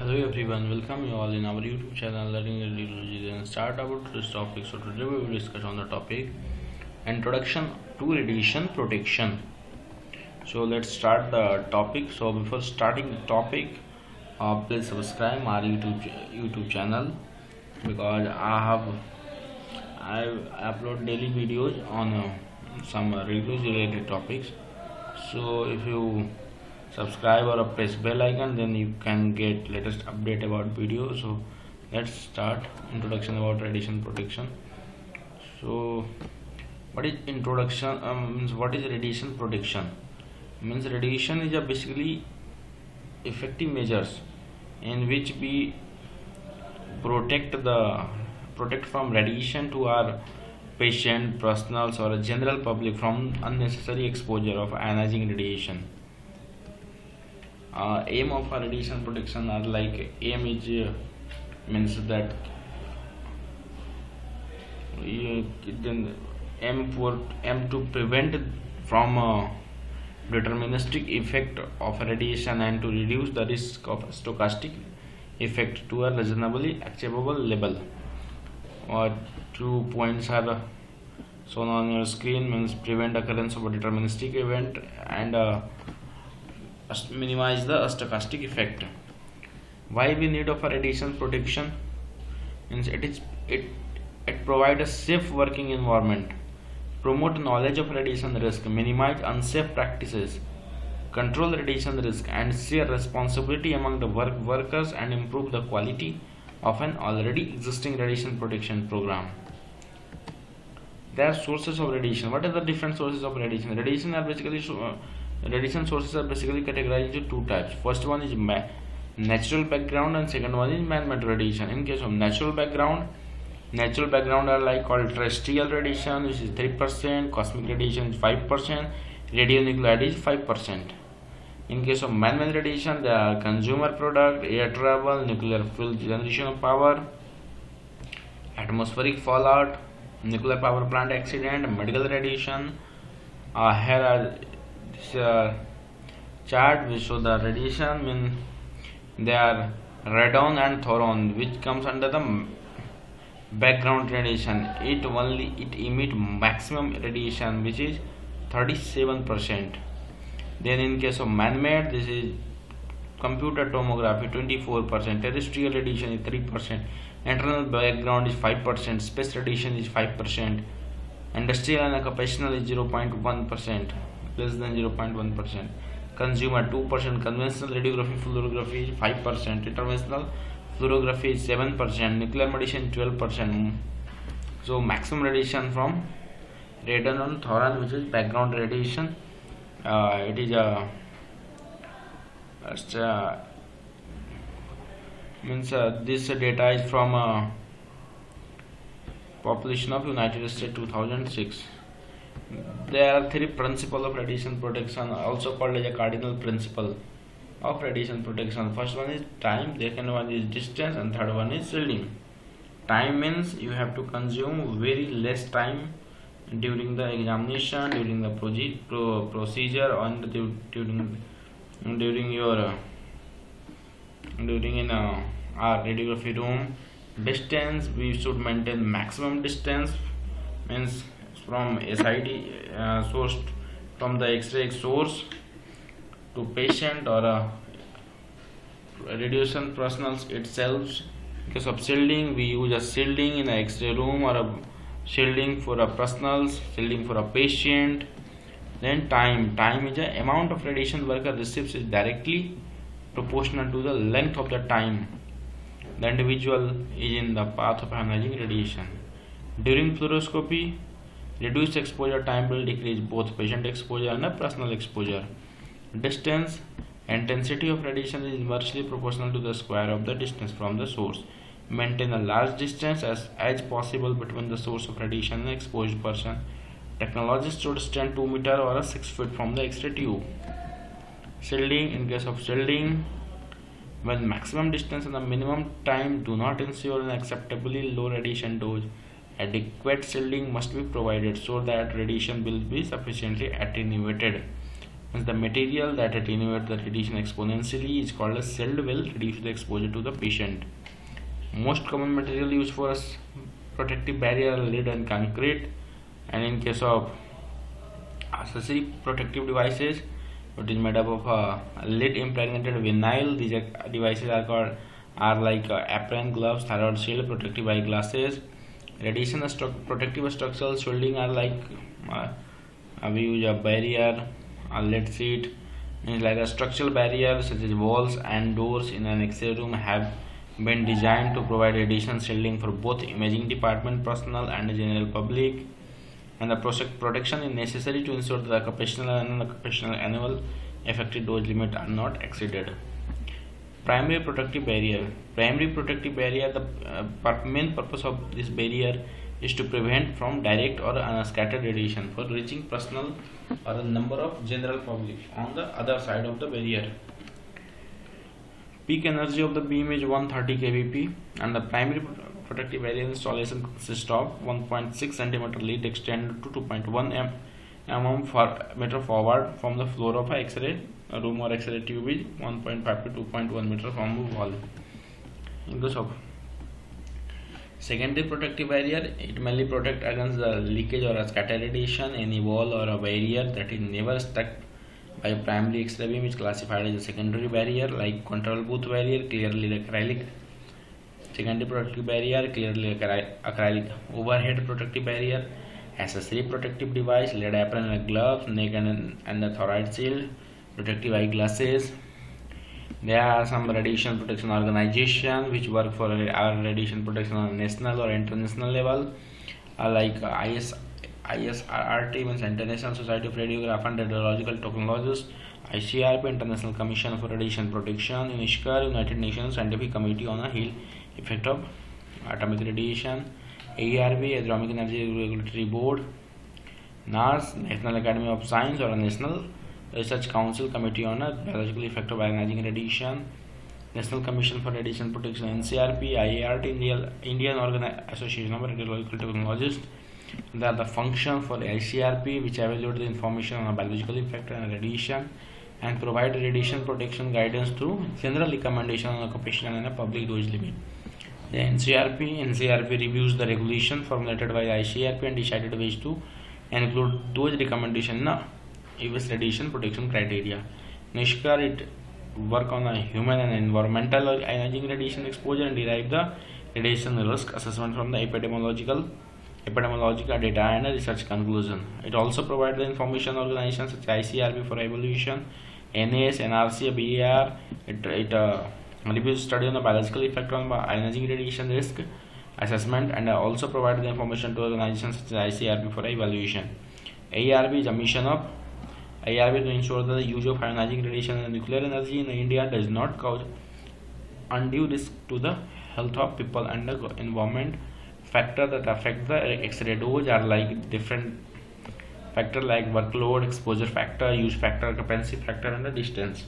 Hello everyone, welcome you all in our YouTube channel Learning Radiology. Then start about this topic. So today we will discuss on the topic Introduction to Radiation Protection. So let's start the topic. So before starting the topic, please subscribe our YouTube channel because I upload daily videos on some radiology related topics. So if you subscribe or press bell icon, then you can get latest update about video. So let's start introduction about radiation protection. So what is introduction? Means what is radiation protection? Means radiation is a basically effective measures in which we protect from radiation to our patient, personals or general public from unnecessary exposure of ionizing radiation. Aim of our radiation protection are like aim is means that then aim to prevent from deterministic effect of radiation and to reduce the risk of stochastic effect to a reasonably acceptable level. 2 points are shown on your screen. Means prevent occurrence of a deterministic event and minimize the stochastic effect. Why we need of a radiation protection? Means it provides a safe working environment, promote knowledge of radiation risk, minimize unsafe practices, control radiation risk and share responsibility among the workers and improve the quality of an already existing radiation protection program. There are sources of radiation. What are the different sources of radiation? Radiation sources are basically categorized into two types. First one is natural background and second one is man-made radiation. In case of natural background are like called terrestrial radiation, which is 3%, cosmic radiation is 5%, radionuclide is 5%. In case of man-made radiation, there are consumer product, air travel, nuclear fuel generation of power, atmospheric fallout, nuclear power plant accident, medical radiation. Here are this chart which show the radiation. Mean they are radon and thoron, which comes under the background radiation. It emit maximum radiation, which is 37%. Then in case of man-made, this is computer tomography 24%, terrestrial radiation is 3%, internal background is 5%, space radiation is 5%, industrial and occupational is 0.1%, less than 0.1%, consumer 2%, conventional radiography fluorography is 5%, interventional fluorography is 7%, nuclear medicine 12%. So maximum radiation from radon and thoron, which is background radiation. It is this data is from population of United States 2006. There are three principles of radiation protection, also called as a cardinal principle of radiation protection. First one is time, second one is distance, and third one is shielding. Time means you have to consume very less time during the examination, during the procedure, and during in our radiography room. Distance, we should maintain maximum distance, means from SID source, from the X-ray source to patient or radiation personals itself. Because of shielding, we use a shielding in an X-ray room or a shielding for a personals, shielding for a patient. Then time is the amount of radiation worker receives is directly proportional to the length of the time the individual is in the path of ionizing radiation. During fluoroscopy, reduced exposure time will decrease both patient exposure and personal exposure. Distance, intensity of radiation is inversely proportional to the square of the distance from the source. Maintain a large distance as possible between the source of radiation and exposed person. Technologists should stand 2 meters or 6 feet from the X-ray tube. Shielding, in case of shielding, when maximum distance and the minimum time do not ensure an acceptably low radiation dose, adequate shielding must be provided so that radiation will be sufficiently attenuated. And the material that attenuates the radiation exponentially is called a shield will reduce the exposure to the patient. Most common material used for a protective barrier are lead and concrete, and in case of accessory protective devices, it is made up of lead impregnated vinyl. These devices are like apron, gloves, thyroid shield, protective eyeglasses. Radiation protective structural shielding are like we use a barrier, a lead sheet, means like a structural barrier such as walls and doors in an X-ray room have been designed to provide radiation shielding for both imaging department personnel and the general public. And the protection is necessary to ensure that the occupational and non-occupational annual effective dose limit are not exceeded. Primary protective barrier. Primary protective barrier, the main purpose of this barrier is to prevent from direct or unscattered radiation for reaching personnel or a number of general public on the other side of the barrier. Peak energy of the beam is 130 kVp, and the primary protective barrier installation consists of 1.6 cm lead extended to 2.1 mm meter forward from the floor of a X-ray room or X-ray tube is 1.5 to 2.1 meter from the wall. In case of secondary protective barrier, it mainly protects against the leakage or a scatter radiation. Any wall or a barrier that is never struck by a primary X-ray beam is classified as a secondary barrier, like control booth barrier, clearly acrylic. Secondary protective barrier, clearly acrylic. Overhead protective barrier, accessory protective device, lead apron and gloves, neck and the thyroid shield, protective eyeglasses. There are some radiation protection organizations which work for our radiation protection on national or international level, like ISRT means International Society of Radiograph and Radiological Technologists, ICRP International Commission for Radiation Protection, UNISCAR United Nations Scientific Committee on the Health Effect of Atomic Radiation, AERB Atomic Energy Regulatory Board, NAS National Academy of Science or National Research Council Committee on Biological Effect of Ionizing Radiation, National Commission for Radiation Protection, NCRP, IART, Indian Association of Radiological Technologists. The function for ICRP, which evaluates the information on a biological effect and radiation and provide radiation protection guidance through general recommendation on occupational and a public dose limit. The NCRP reviews the regulation formulated by ICRP and decided ways to include those recommendations in US radiation protection criteria. NISCAR it work on a human and environmental ionizing radiation exposure and derive the radiation risk assessment from the epidemiological data and a research conclusion. It also provides the information organizations such as ICRP for evaluation, NAS, NRC, BAR. It reviews study on the biological effect on ionizing radiation risk assessment and also provides the information to organizations such as ICRP for evaluation. AERB is a mission of AERB to ensure that the use of ionizing radiation and nuclear energy in India does not cause undue risk to the health of people and the environment. Factors that affect the X-ray dose are like different factors like workload, exposure factor, use factor, occupancy factor, and the distance.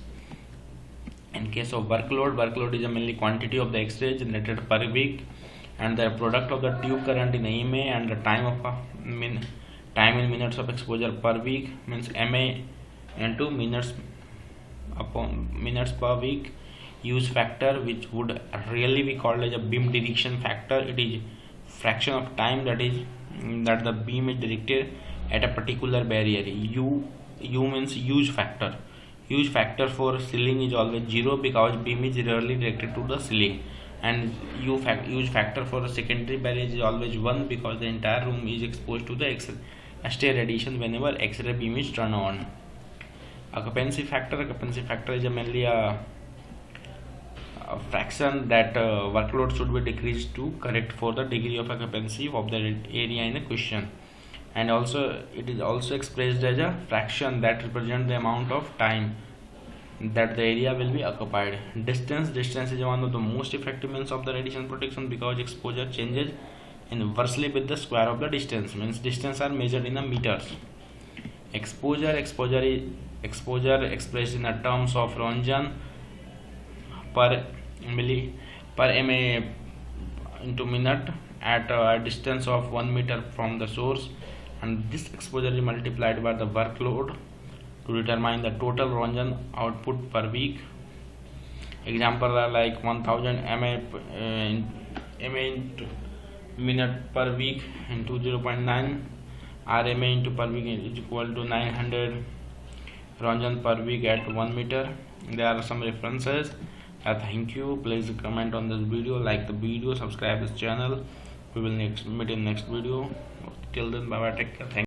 In case of workload is mainly quantity of the X-ray generated per week and the product of the tube current in EMA and the time in minutes of exposure per week means MA into minutes per week. Use factor, which would really be called as a beam direction factor. It is fraction of time that the beam is directed at a particular barrier. U means use factor. Use factor for ceiling is always 0 because beam is rarely directed to the ceiling, and use factor for a secondary barrier is always 1 because the entire room is exposed to the X-ray radiation whenever X-ray beam is turned on. Occupancy factor is mainly a fraction that workload should be decreased to correct for the degree of occupancy of the area in a question, and also it is also expressed as a fraction that represents the amount of time that the area will be occupied. Distance is one of the most effective means of the radiation protection because exposure changes inversely with the square of the distance, means distance are measured in meters. Exposure expressed in the terms of Roentgen per ma into minute at a distance of 1 meter from the source, and this exposure is multiplied by the workload to determine the total Ranjan output per week. Examples are like 1000 mA into minute per week into 0.9 RMA into per week is equal to 900 Ranjan per week at 1 meter. There are some references. Thank you. Please comment on this video, like the video, subscribe this channel. We will meet in next video. Till then, bye bye, take care. Thank you.